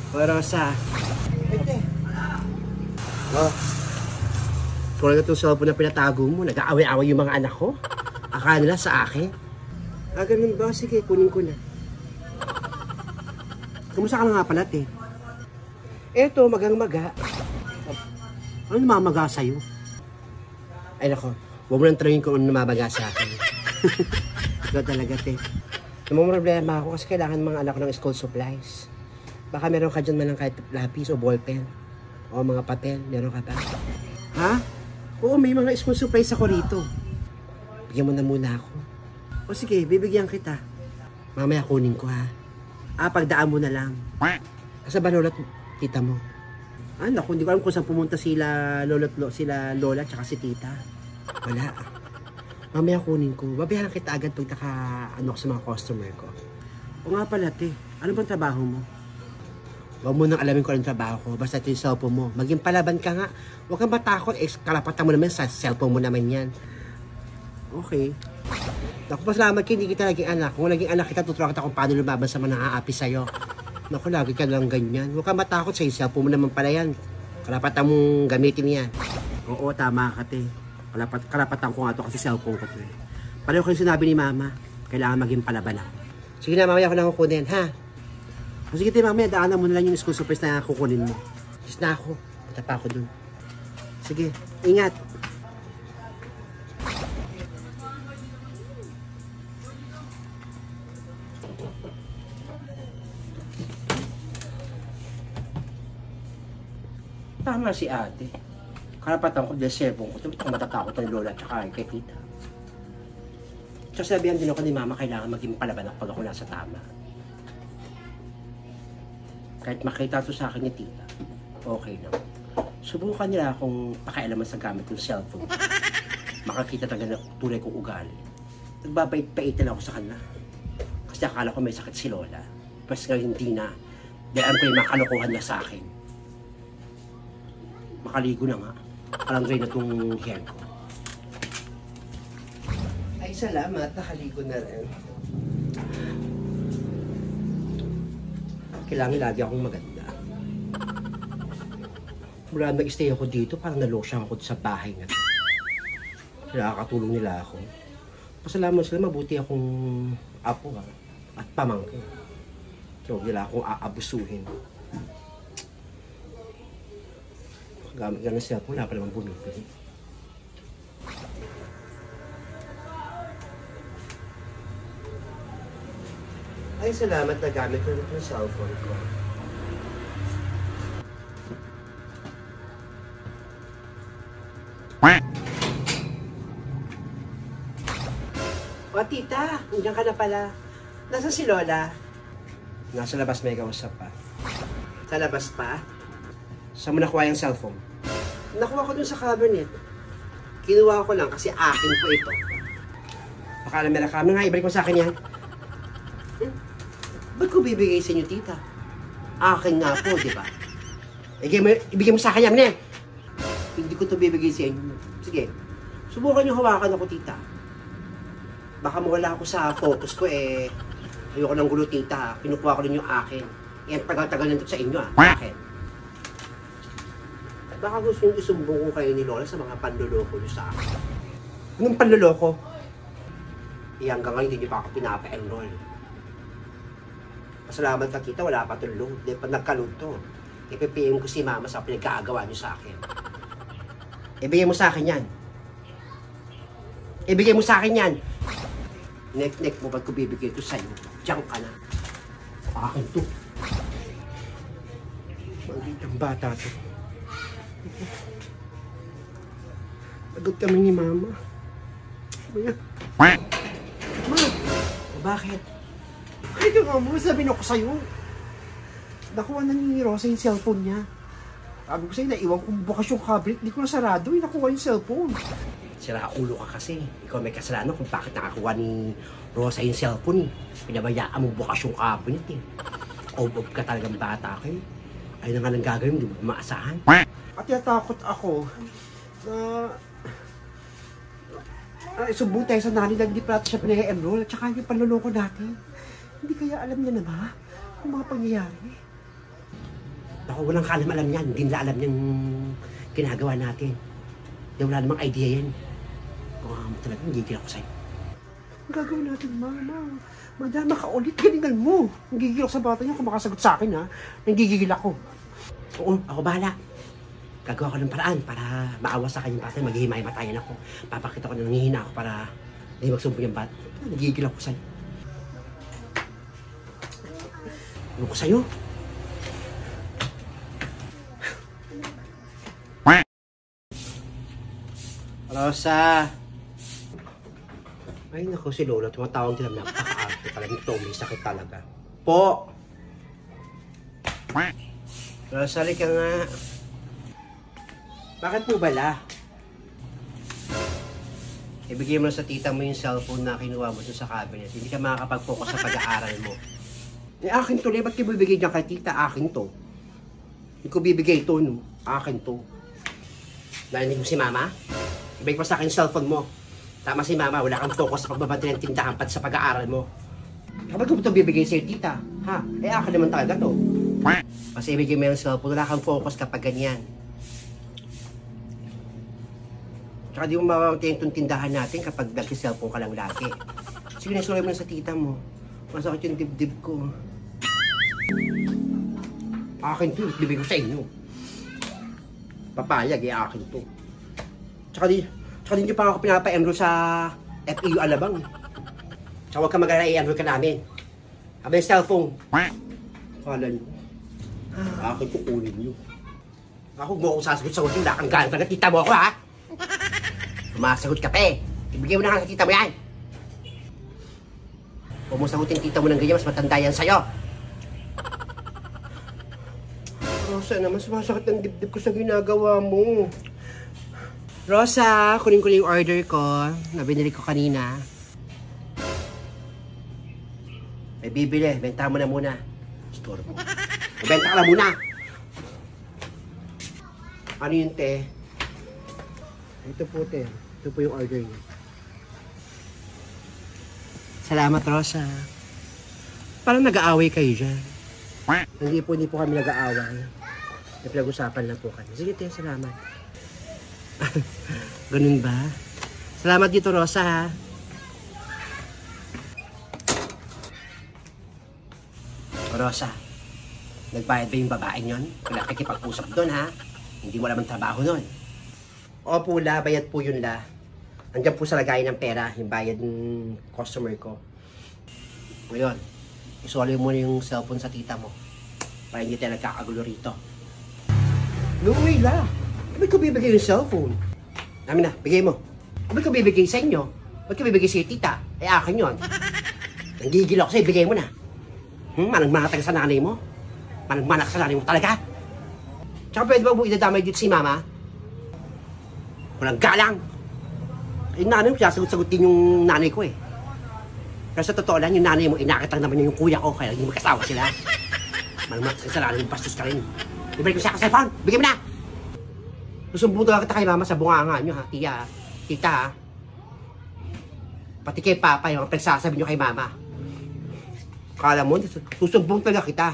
O, Rosa. Ete. Oh. Kung ano itong cellphone na pinatago mo, nag-aaway-aaway yung mga anak ko. Akala nila sa akin. Ah, ganun ba? Sige, kunin ko na. Kumusta ka na nga pala, te? Eto, magang-maga. Ano namamaga sa'yo? Ay, nako. Huwag mo nang tanungin kung ano namamaga sa akin. Ikaw talaga, te. Namang problema ako kasi kailangan mga anak ko ng school supplies. Baka meron ka dyan man ng kahit lapis o ballpen. O mga papel. Meron ka ba? Ha? Oo, may mga school supplies ako rito. Bigyan mo na muna ako. O sige, bibigyan kita. Mamaya kunin ko, ha? Ah, pagdaan mo na lang. Asa ba lola at tita mo? Ah, naku, hindi ko alam kung saan pumunta sila sila lola tsaka si tita. Wala. Mamaya kunin ko. Babayaran kita agad pag naka-ano sa mga customer ko. O nga pala, te. Ano bang trabaho mo? Huwag mo nang alamin ko anong trabaho ko. Basta ito yung cellphone mo. Maging palaban ka nga. Huwag kang matakot. Kalapatan mo naman sa cellphone mo naman yan. Okay. Naku, pasalamat ka. Hindi kita naging anak. Kung naging anak kita, tuturuan kita kung paano lumaban sa mga nakaapi sa'yo. Naku, lagi ka lang ganyan. Huwag kang matakot sa cellphone mo naman pala yan. Kalapatan mong gamitin yan. Oo, tama ka, te. Kalapatan ko nga ito kasi cellphone ko ito eh. Pareho kayo sinabi ni mama, kailangan maging palaban ako. Sige na, mamaya ko na kukunin, ha? O sige tayo mamaya, daanan mo na lang yung school supplies na kukunin mo. Just na ako, punta pa ako dun. Sige, ingat. Tama si ate. Karapatan ko dahil cellphone ko. Ito matatakot ng lola at saka kay tita. Tsaka sabihan din ako ni mama, kailangan maging palaban ako pag ako nasa tama. Kahit makita ito sa akin ni tita, okay lang. Subukan nila akong pakialaman sa gamit ng cellphone. Makakita talaga na tunay kong ugali. Nagbabait-baitan ako sa kanila. Kasi akala ko may sakit si lola. Mas nga hindi na. Dahil alam ko yung mga kalokohan na sa akin. Makaligo na nga. Parang dry na itong hair ko. Ay, salamat. Nakaligo na rin. Kailangan lagi akong maganda. Mula nag-stay ako dito, parang nalosyang ako sa bahay na ito. Nakakatulong nila ako. Pasalamat sila, mabuti akong apo ha, at pamangkin. So, huwag nila akong aabusuhin. Gamit ka na siya po, wala pa naman bumibili. Ay, salamat na gamit ko ng cellphone ko. O, tita, nandiyan ka na pala. Nasaan si Lola? Nasa labas, may kausap pa. Sa labas pa? Saan mo nakuha yung cellphone? Nakuha ko dun sa cabinet. Kinuha ko lang kasi akin po ito. Baka alam nila kami nga, ibalik mo sa akin yan. Ba't ko bibigay sa inyo, tita? Akin nga po, di ba? Ibigay mo sa akin yan, ne? Hindi ko ito bibigay sa inyo. Sige, subukan nyo hawakan ako, tita. Baka mawala ako sa focus ko, eh. Ayoko ng gulo, tita. Kinukuha ko rin yung akin. Yan, tagal-tagal nandito sa inyo, ah. Akin. Baka gusto nyo isumbong ko kayo ni Lola sa mga panloloko nyo sa akin. Anong panloloko? Hanggang ngayon hindi nyo pa ako pinapa-enroll. Pasalamat ka kita, wala pa itong load. Di pa nagka-load to. Ipipiyim ko si mama sa pinagkagawa nyo sa akin. Ibigay mo sa akin yan. Ibigay mo sa akin yan. Nek-nek mo ba't ko bibigay ito sa'yo? Diyan ka na. Akin to. Malditang bata to. Pagod kami ni mama. Ma, bakit? Ito nga mo, sabihin ako sa'yo. Nakuha na ni Rosa yung cellphone niya. Sabi ko sa'yo, naiwan kong bukas yung cabinet. Hindi ko nasarado, nakuha yung cellphone. Sira ulo ka kasi. Ikaw may kasalanan kung bakit nakakuha ni Rosa yung cellphone. Pinabayaan mo bukas yung cabinet eh. Obob ka talagang bata kayo. Ayun na nga nang gagawin, hindi mo maasahan. At natakot ako na isumbong tayo sa nanay na hindi pa natin siya pinag-enroll at saka yung panloloko natin. Hindi kaya alam niya na ba ang mga pangyayari? Ako, walang kaalam-alam yan. Hindi nila alam yung ginagawa natin. Hindi wala namang idea yan. Kung talaga, nagigil ako sa'yo. Ang gagawin natin, Mama? Madama ka ulit, galingan mo. Nagigil ako sa bata niya kung makasagot sa akin, ha? Nagigil ako. Oo, ako bahala. Gagawa ko ng paraan para maawa sa kanyang bata. Maghihimay-matayan ako. Papakita ko na nangihina ako para hindi magsumpo yung bata. Nagigil ako sa'yo. Ano ko sa'yo? Rosa! Ay, naku, si Lola. Tumatawag din namin. Napaka-arte pala nito. May sakit talaga. Po! Rosa, ka nga. Bakit po bala? Ibigay mo sa tita mo yung cellphone na kinuha mo sa cabinet. Hindi ka makakapag-focus sa pag-aaral mo. Eh, akin to. Ba't kayo bibigay niya kay tita? Akin to. Hindi ko bibigay ito, no? Akin to. Narinig mo si Mama? Ibigay pa sa akin yung cellphone mo. Tama si Mama, wala kang focus sa pagbabati ng tindahan pati sa pag-aaral mo. Kapag ko ito bibigay sa'yo, tita, ha? Eh, akin naman talaga to. Kasi ibigay mo yung cellphone, wala kang focus kapag ganyan. Tsaka di mo mamamatay itong tindahan natin kapag nag-cellphone ka lang lagi. Sige, nasuloy mo na sa tita mo. Masakit yung dibdib ko. Akin to, bibigay ko sa inyo. Papayag, eh, akin to. Tsaka hindi pa ako pinapa-enroll sa FEU Alabang. Tsaka huwag ka mag-alala, i-enroll ka namin. Habang yung cellphone. Kala nyo. Akin ko kunin nyo. Ako mo akong sasagot-sagot yung lakang galang talaga. Tita mo ako, ha? Sumasagot ka pa eh. Ibigay mo na nga sa tita mo yan. Huwag mo sagutin tita mo ng ganyan, mas matanda yan sa'yo. Rosa naman, sumasakit ang dibdib ko sa ginagawa mo. Rosa, kunin ko na yung order ko na binili ko kanina. May bibili, benta mo na muna. Store mo. Benta ka lang muna. Ano yun, te? Ito po, te. Ito po yung order niyo. Salamat, Rosa. Parang nag-aaway kayo dyan. Hindi po kami nag-aaway. May pinag-usapan lang po kami. Sige, te, salamat. Ganun ba? Salamat dito, Rosa, ha? Rosa, nagbayad ba yung babaeng yon? Wala kikipag-usap doon, ha? Hindi mo naman trabaho nun. Opo, la, bayad po yun, la. Andiyan po sa lagayan ng pera, yung bayad ng customer ko. Ngayon, isoli mo na yung cellphone sa tita mo para hindi tayo nagkakagulo rito. No way, la. Ba't ko bibigay yung cellphone? Namin na, bigay mo. Ba't ko bibigay sa inyo? Ba't ko bibigay sa tita? Eh, akin yun. Nanggigil ako sa'yo, bigay mo na. Manang-manatag sa nanay mo? Manang-manak sa nanay mo talaga? Tsaka pwede ba mo idadamay dito si Mama? Walang galang. Yung nanay mo, sasagot-sagot din yung nanay ko eh. Pero sa totoo lang, yung nanay mo, inakit lang naman yung kuya ko, kaya hindi magkasawa sila. Manang-manak sa nanay mo, bastos ka rin. Ibalik ko siya ka cellphone, bigay mo na! Susumbong talaga kita kay Mama sa bunganga nyo, ha? Tita, ha? Pati kay Papa, yung pagsasabi nyo kay Mama. Kala mo, susumbong talaga kita.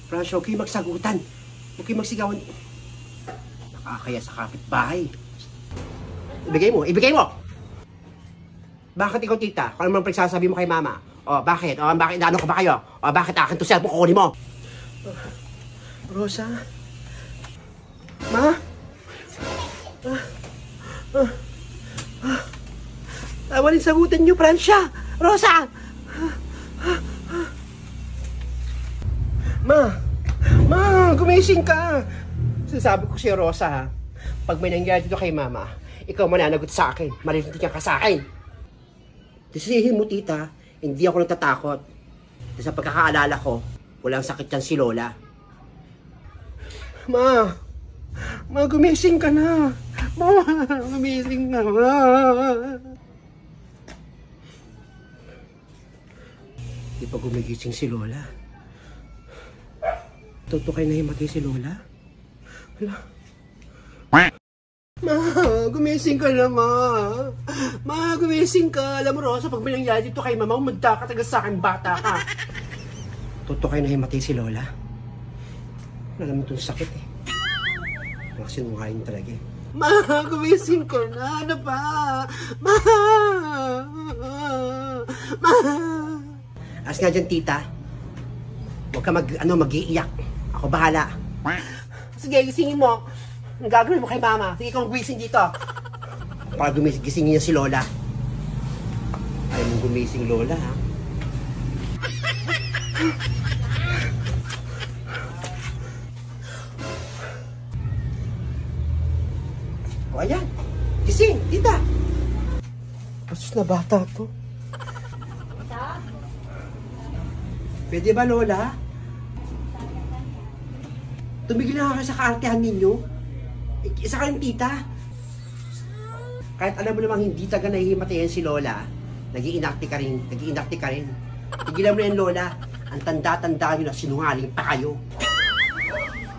Fransyo, huwag kayo magsagutan. Huwag kayo magsigawan. Nakakaya sa kapitbahay. Ibigay mo, ibigay mo! Bakit ikaw, tita? Kung ano man pagsasabi mo kay Mama? O, bakit? O, bakit? Ano ka ba kayo? O, bakit akin to cellphone kukunin mo? Rosa? Ma? Tawalin sagutan niyo, Fransya! Rosa! Ma, gumising ka! Sinasabi ko si Rosa, ha? Pag may nangyari dito kay Mama, ikaw mananagot sa akin. Marinig ka sa akin. Disihin mo, tita, hindi ako natatakot. Sa pagkakaalala ko, walang sakit yan si Lola. Ma, gumising ka na. Ma, gumising na, ma. Di pa gumigising si Lola. Tutukay na himatay si Lola. Hala. Ma, gumising ka na, ma. Ma, gumising ka. Alam mo, Rosa, pag may nangyari dito kay Mama, umanda ka taga sa akin, bata ka. Tutukay na himatay si Lola. Wala naman itong sakit eh. Mga sinungaling talaga eh. Ma, gumising ka na. Ano ba? Ma! Ma! As nga dyan, tita. Huwag ka mag-iiyak. Ako bahala. Sige, gisingin mo. Ang gagawin mo kay mama. Sige kang gumising dito. Para gisingin niya si Lola. Ayaw mong gumising, Lola, ha? O, ayan. Gising, tita. Pasus na bata to. Pwede ba, Lola? Tumigil na kayo sa kaartehan ninyo. Isa kayong tita. Kahit alam mo namang hindi taga nahihimatayan si Lola, nag-iinakti ka rin. Tigilan mo na yan, Lola. Ang tanda-tanda nyo na sinungaling pa kayo.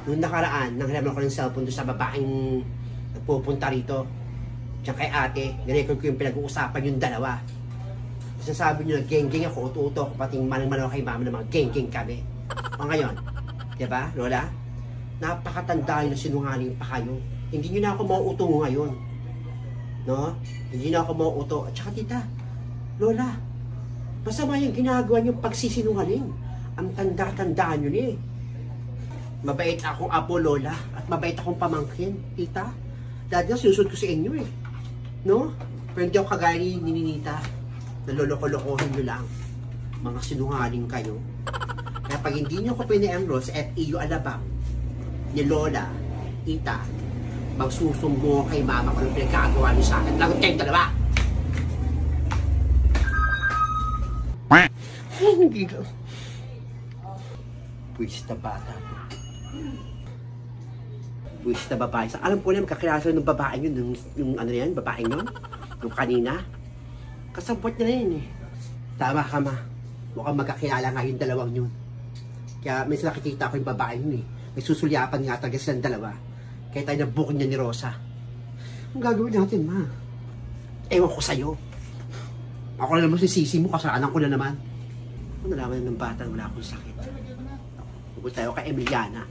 Noong nakaraan, nanghalam ako ng cellphone doon sa babaeng nagpupunta rito. Diyan kay ate, nirecord ko yung pinag-uusapan yung dalawa. Sasabi nyo na geng-geng ako, uto-uto ako, pating manang-manaw kay mama na mga geng-geng kami. O ngayon, diba, Lola? Napakatanda nyo na sinungaling pa kayo. Hindi nyo na ako mauuto ngayon. No? Hindi na ako mauuto. At saka tita, Lola, masama yung ginagawa nyo pagsisinungaling. Ang tanda-tanda nyo ni. Mabait akong apo, Lola, at mabait akong pamangkin, tita. Dati na sinusunod ko sa inyo eh. No? Pero hindi ako kagaya ni Ninita. Naloloko-lokohin nyo lang. Mga sinungaling kayo. Kaya pag hindi nyo ko pina-enroll sa FEU Alabang ni Lola, tita, magsusumbo kay mama kung anong pinagkagawa nyo sa akin. Lagot kayong dalawa! Hindi ko. Pwis na bata. Pwis na babae. Alam ko na, magkakilala ng babae yun. Yung ano yan, babae yun. Yung kanina. Kasabot niya na yun eh. Tama ka, ma. Mukhang magkakilala nga yung dalawang yun. Kaya minsan nakikita ko yung babae yun eh. May susulyapan nga talaga silang dalawa. Kaya tayo nabukin niya ni Rosa. Ang gagawin natin, ma? Ewan ko sa'yo. Ako na naman sisisi mo, kasalanan ko na naman. Kung nalaman ng bata, wala akong sakit. Huwag tayo kay Emiliana.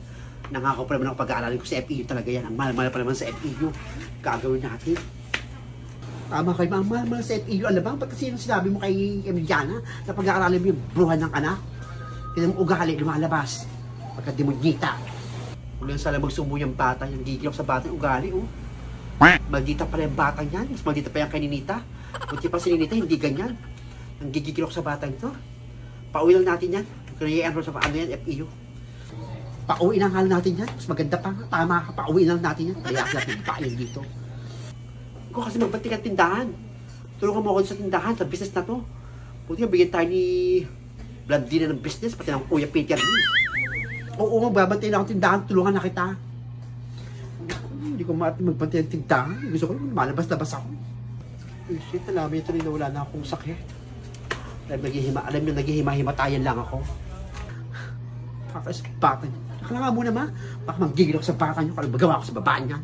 Nangako pa naman ako pag-aaralin ko sa FEU talaga yan. Ang mahal-mahal pa naman sa FEU. Gagawin natin. Tama kayo, mahal-mahal sa FEU. Alam ba, ba't kasi yung sinabi mo kay Emiliana na pag-aaralin mo yung bruhan ng anak? Tinang ugali, lumalabas. Pagka-demonita. Huwag lang sana magsumo yung bata. Yung gigilok sa bata yung ugali, oh. Maldita pala yung bata niyan. Mas maldita pa yung kay Ninita. Kunti pa si Ninita, hindi ganyan. Ang gigigilok sa bata nito. Pauwi lang natin yan. Kaya i-enroll sa ano yan, FEU. Pauwi lang hal natin yan. Mas maganda pa. Tama ka, pauwi lang natin yan. Kaya natin pain dito. Huwag kasi magbatik ang tindahan. Tulungan mo ako sa tindahan, sa business na to. Buti nga, bigyan tayo ni Blandina ng business, pati ng Kuya Peter Luis. Oo, magbabantay na ako tindahan, tulungan na kita. Hindi ko magbantay ang tindahan. Gusto ko lang, malabas-labas ako. Shit, alam mo ito rin na wala na akong sakit. Alam nyo, naghihima-himatayan lang ako. Kakasakit bata niya. Kala nga muna, ma. Baka manggigil ako sa bata niyo. Kala magawa ako sa babae niya.